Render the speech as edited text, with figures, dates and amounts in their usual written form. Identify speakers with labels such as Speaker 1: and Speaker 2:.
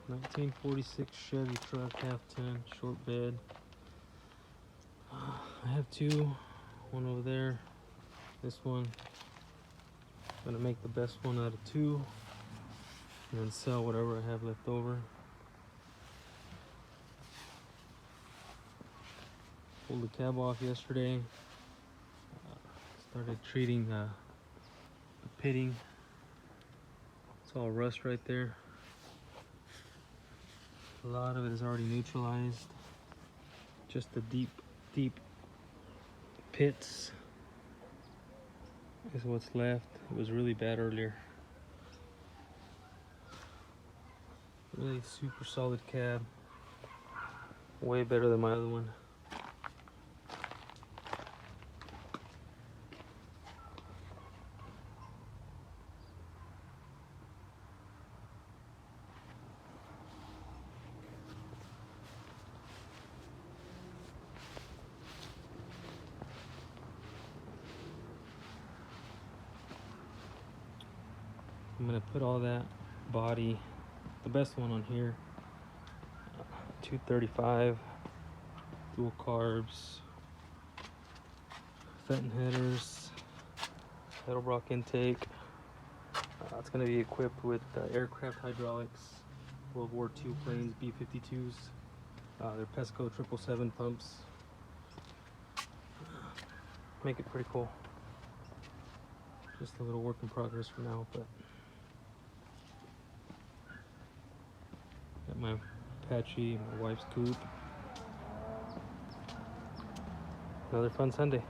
Speaker 1: 1946 Chevy truck, half ton, short bed. I have two, one over there, this one. I'm gonna make the best one out of two and then sell whatever I have left over. Pulled the cab off yesterday. Started treating the pitting. It's all rust right there. A lot of it is already neutralized. Just the deep pits is what's left. It was really bad earlier. Really super solid cab. Way better than my other one. I'm gonna put all that body, the best one on here, 235, dual carbs, Fenton headers, Edelbrock intake. It's gonna be equipped with aircraft hydraulics, World War II planes, B-52s. They're Pesco 777 pumps. Make it pretty cool. Just a little work in progress for now, but got my Apache, my wife's coupe. Another fun Sunday.